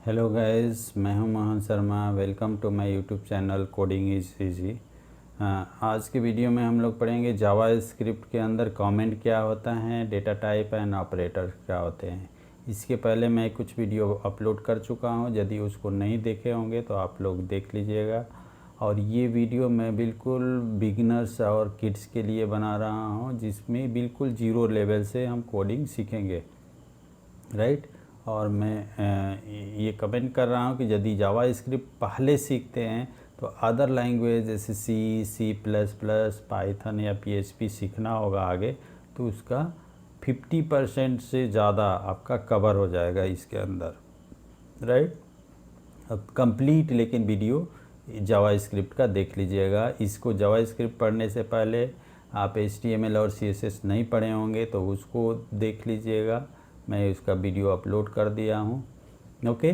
Hello guys, मैं हूं Mohan Sharma. Welcome to my YouTube channel coding is easy. आज के वीडियो में हम लोग पढ़ेंगे जावा स्क्रिप्ट के अंदर कमेंट क्या होता है, डेटा टाइप एंड ऑपरेटर क्या होते हैं। इसके पहले मैं कुछ वीडियो अपलोड कर चुका हूं, यदि उसको नहीं देखे होंगे तो आप लोग देख लीजिएगा। और ये वीडियो मैं बिल्कुल बिगिनर्स और किड्स के लिए बना रहा हूं, जिसमें बिल्कुल ज़ीरो लेवल से हम कोडिंग सीखेंगे, राइट। और मैं ये कमेंट कर रहा हूँ कि यदि जावा स्क्रिप्ट पहले सीखते हैं तो अदर लैंग्वेज जैसे सी++, पाइथन या PHP सीखना होगा आगे, तो उसका 50% से ज़्यादा आपका कवर हो जाएगा इसके अंदर, राइट। अब कंप्लीट लेकिन वीडियो जावा स्क्रिप्ट का देख लीजिएगा। इसको जावा स्क्रिप्ट पढ़ने से पहले आप HTML और CSS नहीं पढ़े होंगे तो उसको देख लीजिएगा। मैं उसका वीडियो अपलोड कर दिया हूँ। ओके,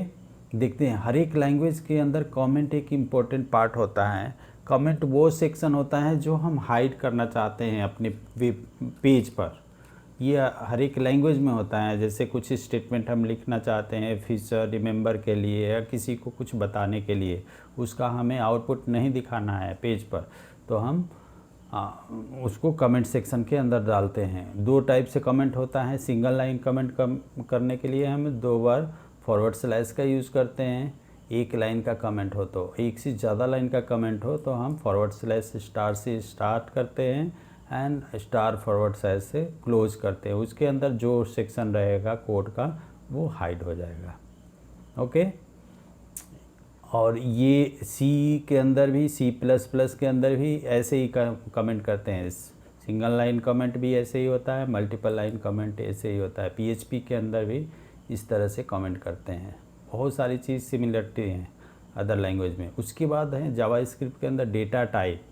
देखते हैं। हर एक लैंग्वेज के अंदर कमेंट एक इम्पोर्टेंट पार्ट होता है। कमेंट वो सेक्शन होता है जो हम हाइड करना चाहते हैं अपने पेज पर। ये हर एक लैंग्वेज में होता है। जैसे कुछ स्टेटमेंट हम लिखना चाहते हैं फीचर रिमेंबर के लिए या किसी को कुछ बताने के लिए, उसका हमें आउटपुट नहीं दिखाना है पेज पर, तो हम उसको कमेंट सेक्शन के अंदर डालते हैं। दो टाइप से कमेंट होता है। सिंगल लाइन कमेंट करने के लिए हम 2 बार फॉरवर्ड स्लैश का यूज़ करते हैं। एक लाइन का कमेंट हो तो, एक से ज़्यादा लाइन का कमेंट हो तो हम फॉरवर्ड स्लैश स्टार से स्टार्ट करते हैं एंड स्टार फॉरवर्ड स्लैश से क्लोज करते हैं। उसके अंदर जो सेक्शन रहेगा कोड का वो हाइड हो जाएगा। ओके। और ये सी के अंदर भी, C++ के अंदर भी ऐसे ही कमेंट करते हैं। सिंगल लाइन कमेंट भी ऐसे ही होता है, मल्टीपल लाइन कमेंट ऐसे ही होता है। PHP के अंदर भी इस तरह से कमेंट करते हैं। बहुत सारी चीज़ सिमिलरिटी हैं अदर लैंग्वेज में। उसके बाद है जावा स्क्रिप्ट के अंदर डेटा टाइप।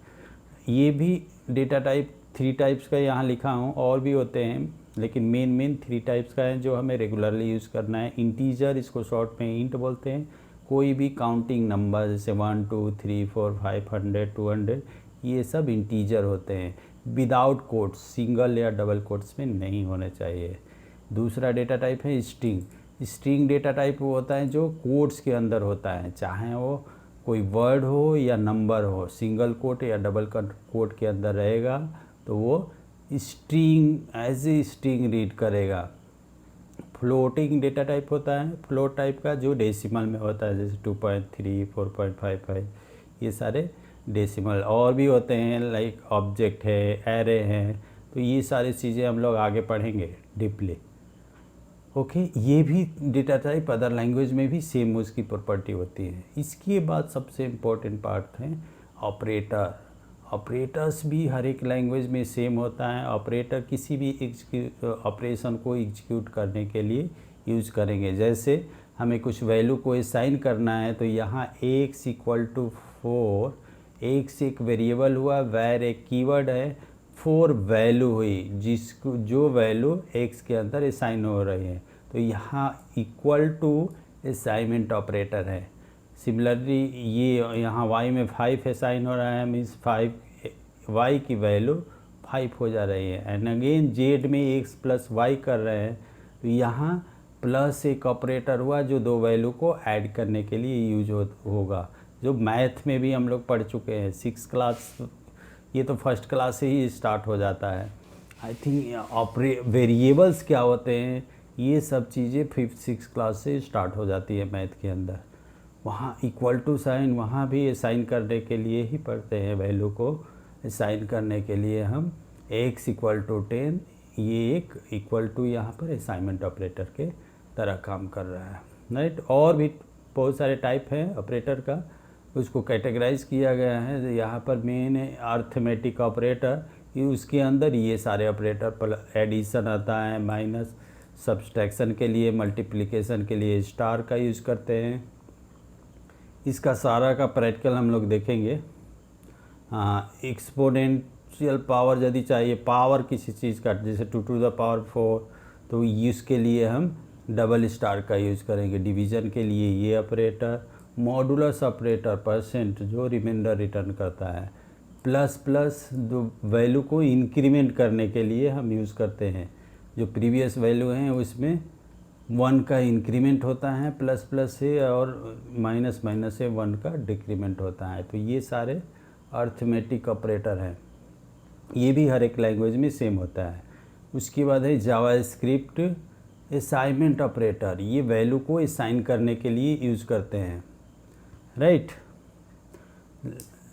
ये भी डेटा टाइप 3 टाइप्स का यहाँ लिखा हूँ, और भी होते हैं लेकिन मेन 3 टाइप्स का है जो हमें रेगुलरली यूज़ करना है। इंटीजर, इसको शॉर्ट में इंट बोलते हैं। कोई भी काउंटिंग नंबर जैसे 1 2 3 4 500 200, ये सब इंटीजर होते हैं। विदाउट कोट्स, सिंगल या डबल कोट्स में नहीं होने चाहिए। दूसरा डेटा टाइप है स्ट्रिंग। स्ट्रिंग डेटा टाइप वो होता है जो कोट्स के अंदर होता है, चाहे वो कोई वर्ड हो या नंबर हो, सिंगल कोट या डबल कोट के अंदर रहेगा तो वो string as a string read करेगा। फ्लोटिंग डेटा टाइप होता है, फ्लोट टाइप का, जो डेसिमल में होता है, जैसे 2.3 4.55, ये सारे डेसिमल। और भी होते हैं लाइक ऑब्जेक्ट है, एरे है, तो ये सारी चीज़ें हम लोग आगे पढ़ेंगे डीपली। ओके, ये भी डेटा टाइप अदर लैंग्वेज में भी सेम उसकी प्रॉपर्टी होती है। इसके बाद सबसे इम्पोर्टेंट पार्ट है ऑपरेटर। ऑपरेटर्स भी हर एक लैंग्वेज में सेम होता है। ऑपरेटर किसी भी ऑपरेशन को एग्जीक्यूट करने के लिए यूज करेंगे। जैसे हमें कुछ वैल्यू को असाइन करना है तो यहाँ x = 4, x एक वेरिएबल हुआ, वैर एक कीवर्ड है, 4 वैल्यू हुई जिसको जो वैल्यू x के अंदर असाइन हो रही है, तो यहाँ इक्वल टू असाइनमेंट ऑपरेटर है। सिमिलरली ये यहाँ y में 5 असाइन हो रहा है, मीन्स 5 y की वैल्यू 5 हो जा रही है। एंड अगेन z में x + y कर रहे हैं तो यहाँ प्लस एक ऑपरेटर हुआ जो 2 वैल्यू को ऐड करने के लिए यूज होगा, जो मैथ में भी हम लोग पढ़ चुके हैं 6 क्लास। ये तो फर्स्ट क्लास से ही स्टार्ट हो जाता है। आई थिंक वेरिएबल्स क्या होते हैं, ये सब चीज़ें 5th-6th क्लास से स्टार्ट हो जाती है मैथ के अंदर। वहाँ इक्वल टू साइन वहाँ भी असाइन करने के लिए ही पढ़ते हैं। वैल्यू को असाइन करने के लिए हम x = 10, ये एक इक्वल टू यहाँ पर असाइनमेंट ऑपरेटर के तरह काम कर रहा है, राइट। और भी बहुत सारे टाइप हैं ऑपरेटर का, उसको कैटेगराइज किया गया है। यहाँ पर मेन है अर्थमेटिक ऑपरेटर, कि उसके अंदर ये सारे ऑपरेटर पर एडिशन आता है, माइनस, सब्सट्रैक्शन के लिए, मल्टीप्लिकेशन के लिए स्टार का यूज़ करते हैं। इसका सारा का प्रैक्टिकल हम लोग देखेंगे। हाँ, एक्सपोनेंशियल पावर यदि चाहिए, पावर किसी चीज़ का, जैसे 2⁴, तो इसके लिए हम डबल स्टार का यूज़ करेंगे। डिवीज़न के लिए ये ऑपरेटर, मॉडुलस ऑपरेटर % जो रिमाइंडर रिटर्न करता है, प्लस जो वैल्यू को इंक्रीमेंट करने के लिए हम यूज़ करते हैं। जो प्रीवियस वैल्यू हैं उसमें 1 का इंक्रीमेंट होता है प्लस प्लस से, और माइनस माइनस से 1 का डिक्रीमेंट होता है। तो ये सारे अर्थमेटिक ऑपरेटर हैं, ये भी हर एक लैंग्वेज में सेम होता है। उसके बाद है जावास्क्रिप्ट असाइनमेंट ऑपरेटर, ये वैल्यू को असाइन करने के लिए यूज़ करते हैं, right.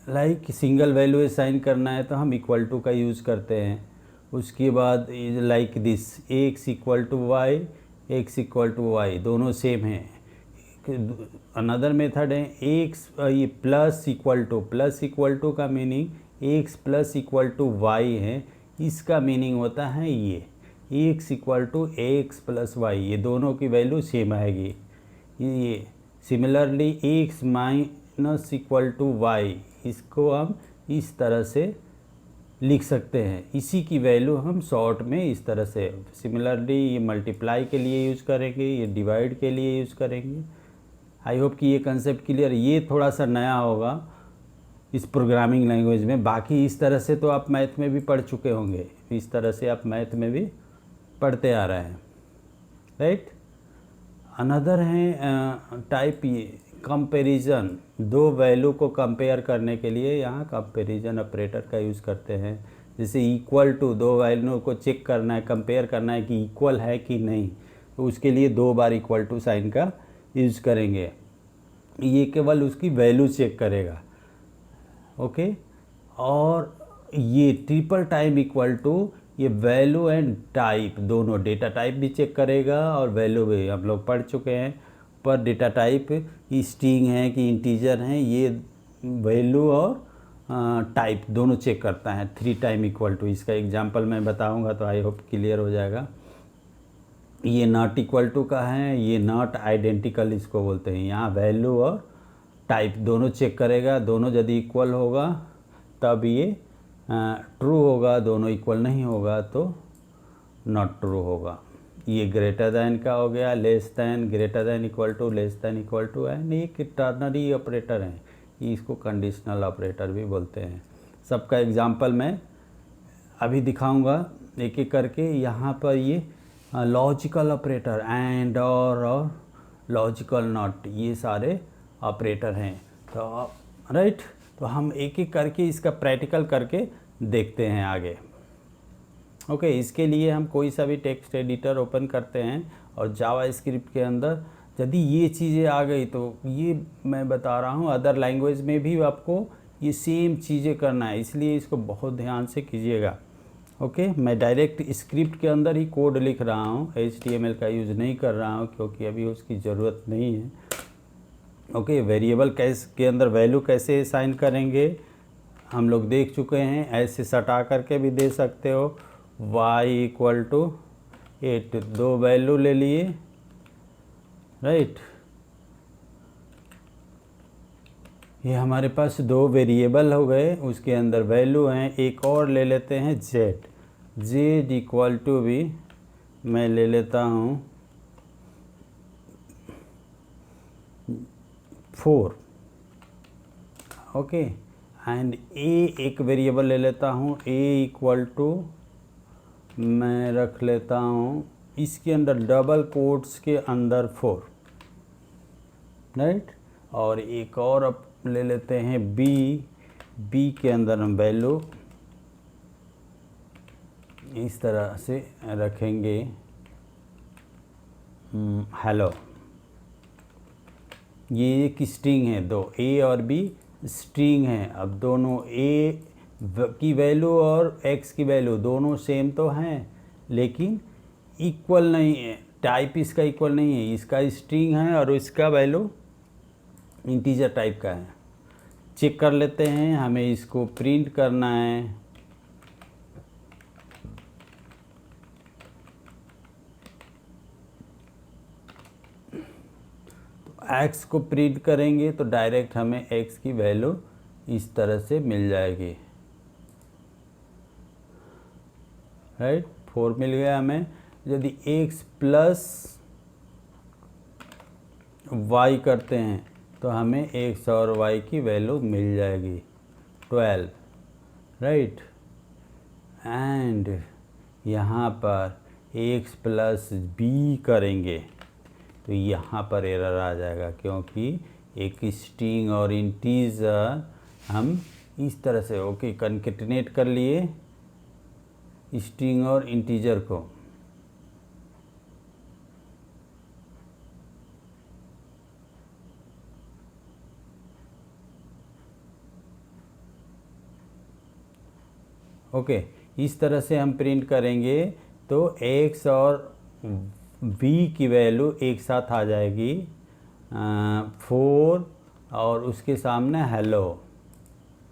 Like single value assign करना है तो हम इक्वल टू का यूज़ करते हैं। उसके बाद like this x equal to y, x equal to y, दोनों सेम हैं। अनदर मेथड है एक्स ये प्लस इक्वल टू का meaning x plus equal to y है, इसका मीनिंग होता है ये x equal to x plus y, ये दोनों की वैल्यू सेम आएगी। ये similarly x minus equal to y, इसको हम इस तरह से लिख सकते हैं, इसी की वैल्यू हम शॉर्ट में इस तरह से। सिमिलरली ये मल्टीप्लाई के लिए यूज़ करेंगे, ये डिवाइड के लिए यूज़ करेंगे। आई होप कि ये कंसेप्ट क्लियर। ये थोड़ा सा नया होगा इस प्रोग्रामिंग लैंग्वेज में, बाकी इस तरह से तो आप मैथ में भी पढ़ चुके होंगे, इस तरह से आप मैथ में भी पढ़ते आ रहे हैं, राइट। अनदर है टाइप ये कंपैरिजन, दो वैल्यू को कंपेयर करने के लिए यहाँ कंपैरिजन ऑपरेटर का यूज़ करते हैं। जैसे इक्वल टू, दो वैल्यू को चेक करना है, कंपेयर करना है कि इक्वल है कि नहीं, तो उसके लिए 2 बार इक्वल टू साइन का यूज़ करेंगे। ये केवल उसकी वैल्यू चेक करेगा, ओके। और ये ट्रिपल टाइम इक्वल टू, ये वैल्यू एंड टाइप दोनों, डेटा टाइप भी चेक करेगा और वैल्यू भी, हम लोग पढ़ चुके हैं। पर डेटा टाइप स्ट्रिंग है कि इंटीजर है, ये वैल्यू और टाइप दोनों चेक करता है। 3 टाइम इक्वल टू, इसका एग्जांपल मैं बताऊंगा तो आई होप क्लियर हो जाएगा। ये नॉट इक्वल टू का है, ये नॉट आइडेंटिकल इसको बोलते हैं। यहाँ वैल्यू और टाइप दोनों चेक करेगा, दोनों यदि इक्वल होगा तब ये ट्रू होगा, दोनों इक्वल नहीं होगा तो नॉट ट्रू होगा। ये ग्रेटर दैन का हो गया, less than, greater than equal to, less than equal to, and एक टर्नरी ऑपरेटर हैं, इसको कंडीशनल ऑपरेटर भी बोलते हैं। सबका एग्जांपल मैं अभी दिखाऊंगा एक एक करके। यहाँ पर ये लॉजिकल ऑपरेटर एंड और लॉजिकल नॉट, ये सारे ऑपरेटर हैं। तो राइट, तो हम एक एक करके इसका प्रैक्टिकल करके देखते हैं आगे, ओके। इसके लिए हम कोई सा भी टेक्स्ट एडिटर ओपन करते हैं और जावा स्क्रिप्ट के अंदर यदि ये चीज़ें आ गई तो ये मैं बता रहा हूँ अदर लैंग्वेज में भी आपको ये सेम चीज़ें करना है, इसलिए इसको बहुत ध्यान से कीजिएगा, ओके। मैं डायरेक्ट स्क्रिप्ट के अंदर ही कोड लिख रहा हूँ, HTML का यूज़ नहीं कर रहा हूँ क्योंकि अभी उसकी ज़रूरत नहीं है, ओके। वेरिएबल के अंदर वैल्यू कैसे असाइन करेंगे हम लोग देख चुके हैं, ऐसे सटा करके भी दे सकते हो। y इक्वल टू 8, 2 वैल्यू ले लिए, राइट। ये हमारे पास 2 वेरिएबल हो गए, उसके अंदर वैल्यू हैं। एक और ले लेते हैं z इक्वल टू भी मैं ले लेता हूँ 4, ओके। एंड a एक वेरिएबल ले लेता हूँ, a इक्वल टू मैं रख लेता हूँ इसके अंदर डबल कोट्स के अंदर 4, राइट। और एक और अब ले लेते हैं b के अंदर हम वैल्यू इस तरह से रखेंगे हेलो। ये एक स्ट्रिंग है, दो a और b स्ट्रिंग है। अब दोनों a की वैल्यू और x की वैल्यू दोनों सेम तो हैं लेकिन इक्वल नहीं है, टाइप इसका इक्वल नहीं है, इसका स्ट्रिंग है और इसका वैल्यू इंटीजर टाइप का है। चेक कर लेते हैं, हमें इसको प्रिंट करना है, तो x को प्रिंट करेंगे तो डायरेक्ट हमें x की वैल्यू इस तरह से मिल जाएगी, राइट। 4 मिल गया हमें। यदि x प्लस y करते हैं तो हमें x और y की वैल्यू मिल जाएगी 12, राइट। एंड यहाँ पर x प्लस b करेंगे तो यहाँ पर एरर आ जाएगा, क्योंकि एक स्ट्रिंग और इंटीजर हम इस तरह से ओके कॉन्केटिनेट कर लिए स्ट्रिंग और इंटीजर को। ओके इस तरह से हम प्रिंट करेंगे तो x और v की वैल्यू एक साथ आ जाएगी 4 और उसके सामने हेलो।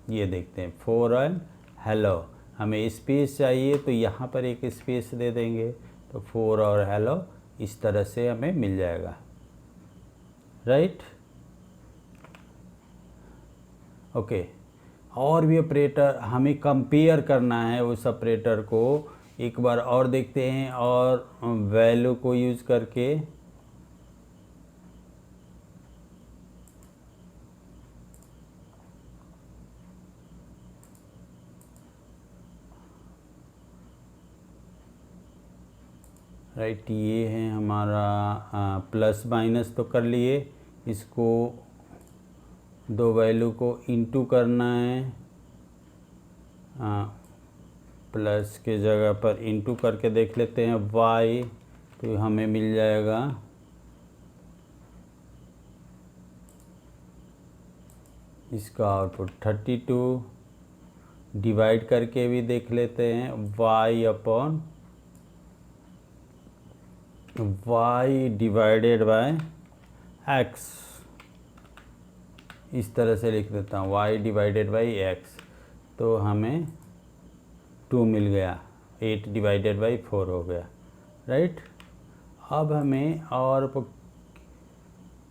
ये देखते हैं 4 और हेलो। हमें स्पेस चाहिए तो यहाँ पर एक स्पेस दे देंगे तो 4 और हेलो इस तरह से हमें मिल जाएगा, राइट। ओके और भी ऑपरेटर हमें कंपेयर करना है उस ऑपरेटर को, एक बार और देखते हैं और वैल्यू को यूज़ करके। राइट ये है हमारा प्लस माइनस तो कर लिए, इसको दो वैल्यू को इंटू करना है, प्लस के जगह पर इंटू करके देख लेते हैं y, तो हमें मिल जाएगा इसका आउटपुट 32। डिवाइड करके भी देख लेते हैं y upon y divided by x, इस तरह से लिख देता हूँ y डिवाइडेड बाई x, तो हमें 2 मिल गया, 8 डिवाइडेड बाई 4 हो गया, राइट। अब हमें और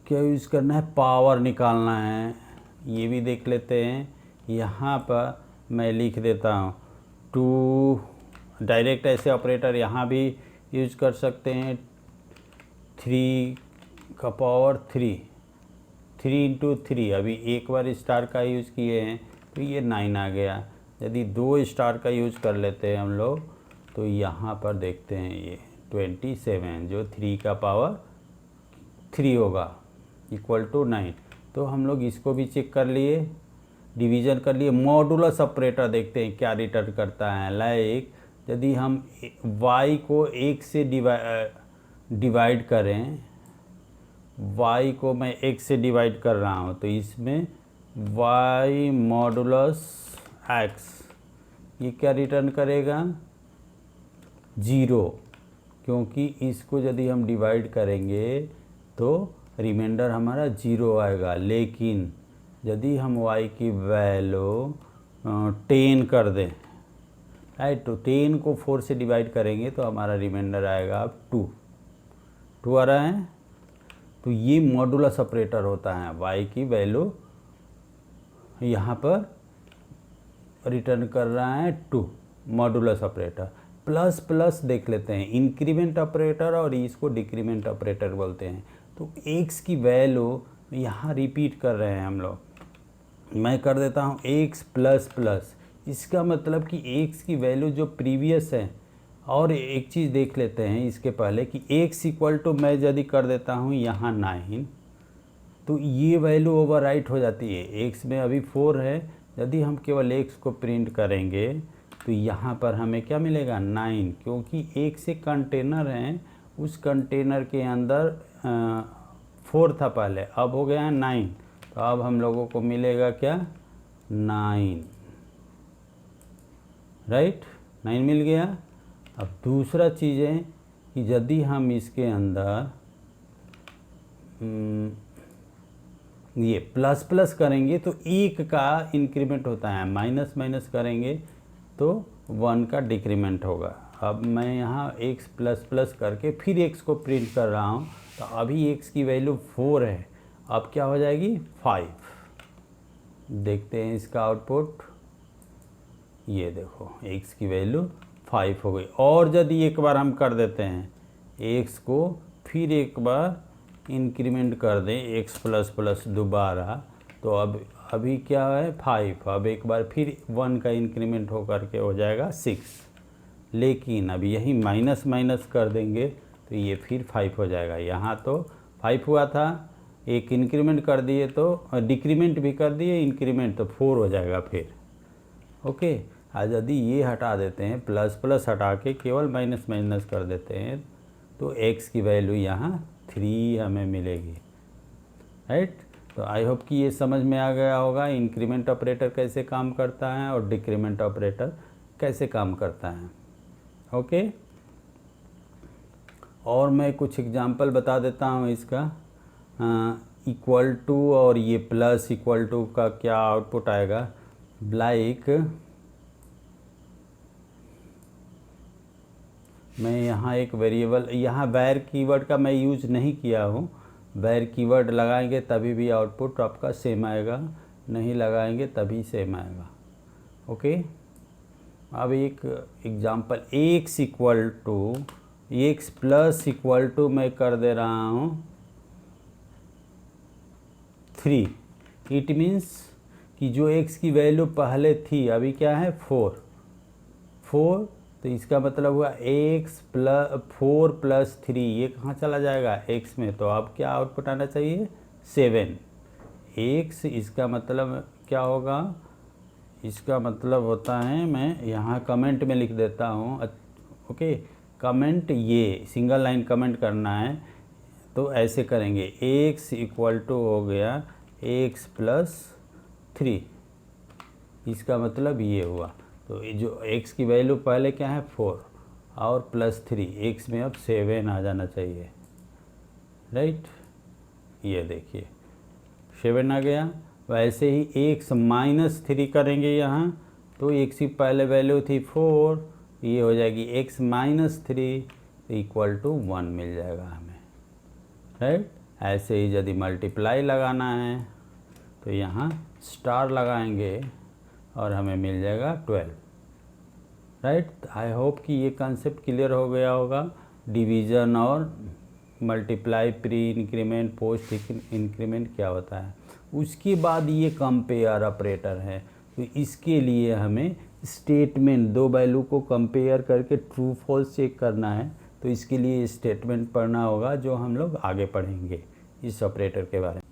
क्या यूज़ करना है, पावर निकालना है, ये भी देख लेते हैं। यहाँ पर मैं लिख देता हूँ 2, डायरेक्ट ऐसे ऑपरेटर यहाँ भी यूज कर सकते हैं, 3 का पावर 3 इंटू 3, अभी एक बार स्टार का यूज़ किए हैं तो ये 9 आ गया। यदि 2 स्टार का यूज़ कर लेते हैं हम लोग तो यहाँ पर देखते हैं ये 27, जो 3 का पावर 3 होगा इक्वल टू 9। तो हम लोग इसको भी चेक कर लिए, डिवीज़न कर लिए। मॉडुलस ऑपरेटर देखते हैं क्या रिटर्न करता है। लाइक यदि हम y को 1 से डिवाइड करें, y को मैं 1 से डिवाइड कर रहा हूँ, तो इसमें y मॉडुलस x ये क्या रिटर्न करेगा, 0, क्योंकि इसको यदि हम डिवाइड करेंगे तो रिमाइंडर हमारा 0 आएगा। लेकिन यदि हम y की वैल्यू 10 कर दें, राइट, तो 10 को 4 से डिवाइड करेंगे तो हमारा रिमाइंडर आएगा अब 2 आ रहा है। तो ये मॉडुलस ऑपरेटर होता है, y की वैल्यू यहाँ पर रिटर्न कर रहा है 2, मॉडुलस ऑपरेटर। प्लस प्लस देख लेते हैं, इंक्रीमेंट ऑपरेटर और इसको डिक्रीमेंट ऑपरेटर बोलते हैं। तो x की वैल्यू यहाँ रिपीट कर रहे हैं हम लोग, मैं कर देता हूँ x प्लस प्लस, इसका मतलब कि x की वैल्यू जो प्रीवियस है। और एक चीज़ देख लेते हैं इसके पहले कि x इक्वल टू मैं यदि कर देता हूँ यहाँ 9, तो ये वैल्यू ओवरराइट हो जाती है। x में अभी 4 है, यदि हम केवल x को प्रिंट करेंगे तो यहाँ पर हमें क्या मिलेगा, 9, क्योंकि एक से कंटेनर हैं, उस कंटेनर के अंदर 4 था पहले, अब हो गया है 9, तो अब हम लोगों को मिलेगा क्या, 9, राइट, 9 मिल गया। अब दूसरा चीज़ है कि यदि हम इसके अंदर ये प्लस प्लस करेंगे तो 1 का इंक्रीमेंट होता है, माइनस माइनस करेंगे तो 1 का डिक्रीमेंट होगा। अब मैं यहाँ x प्लस प्लस करके फिर x को प्रिंट कर रहा हूँ, तो अभी x की वैल्यू 4 है, अब क्या हो जाएगी 5। देखते हैं इसका आउटपुट, ये देखो x की वैल्यू 5 हो गई। और यदि एक बार हम कर देते हैं x को, फिर एक बार इंक्रीमेंट कर दें x प्लस प्लस दोबारा, तो अब अभी क्या है 5, अब एक बार फिर 1 का इंक्रीमेंट हो करके हो जाएगा 6। लेकिन अब यही माइनस माइनस कर देंगे तो ये फिर 5 हो जाएगा। यहाँ तो 5 हुआ था, एक इंक्रीमेंट कर दिए तो डिक्रीमेंट भी कर दिए, इंक्रीमेंट तो 4 हो जाएगा फिर। ओके, आज यदि ये हटा देते हैं, प्लस प्लस हटा के केवल माइनस माइनस कर देते हैं, तो x की वैल्यू यहाँ 3 हमें मिलेगी, राइट। तो आई होप कि ये समझ में आ गया होगा इंक्रीमेंट ऑपरेटर कैसे काम करता है और डिक्रीमेंट ऑपरेटर कैसे काम करता है। ओके, और मैं कुछ एग्जांपल बता देता हूँ इसका। इक्वल टू और ये प्लस इक्वल टू का क्या आउटपुट आएगा, लाइक मैं यहाँ एक वेरिएबल, यहाँ वैर कीवर्ड का मैं यूज नहीं किया हूँ। वैर कीवर्ड लगाएंगे तभी भी आउटपुट आपका सेम आएगा, नहीं लगाएंगे तभी सेम आएगा। ओके, अब एक example, x equal to x plus equal to मैं कर दे रहा हूँ 3। इट मीन्स कि जो x की वैल्यू पहले थी अभी क्या है 4, तो इसका मतलब हुआ x 4 + 3, ये कहाँ चला जाएगा x में, तो अब क्या आउटपुट आना चाहिए 7 x। इसका मतलब क्या होगा, इसका मतलब होता है, मैं यहाँ कमेंट में लिख देता हूँ। ओके, कमेंट ये सिंगल लाइन कमेंट करना है, तो ऐसे करेंगे x इक्वल टू हो गया x + 3, इसका मतलब ये हुआ। तो जो x की वैल्यू पहले क्या है 4 और +3, x में अब 7 आ जाना चाहिए, राइट। ये देखिए 7 आ गया। वैसे ही x -3 करेंगे यहाँ, तो x की पहले वैल्यू थी 4, ये हो जाएगी x -3 इक्वल टू 1 मिल जाएगा हमें, राइट। ऐसे ही यदि मल्टीप्लाई लगाना है तो यहाँ स्टार लगाएंगे और हमें मिल जाएगा 12, राइट। आई होप कि ये कंसेप्ट क्लियर हो गया होगा। डिवीज़न और multiply, pre increment, post increment क्या होता है। उसके बाद ये कंपेयर ऑपरेटर है, तो इसके लिए हमें स्टेटमेंट, दो वैल्यू को कंपेयर करके ट्रू फॉल्स चेक करना है, तो इसके लिए स्टेटमेंट पढ़ना होगा जो हम लोग आगे पढ़ेंगे इस ऑपरेटर के बारे में।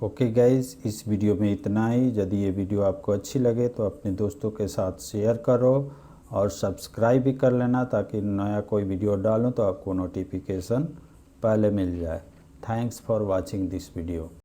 ओके गाइज, इस वीडियो में इतना ही। यदि ये वीडियो आपको अच्छी लगे तो अपने दोस्तों के साथ शेयर करो और सब्सक्राइब भी कर लेना, ताकि नया कोई वीडियो डालूं तो आपको नोटिफिकेशन पहले मिल जाए। Thanks for watching this video.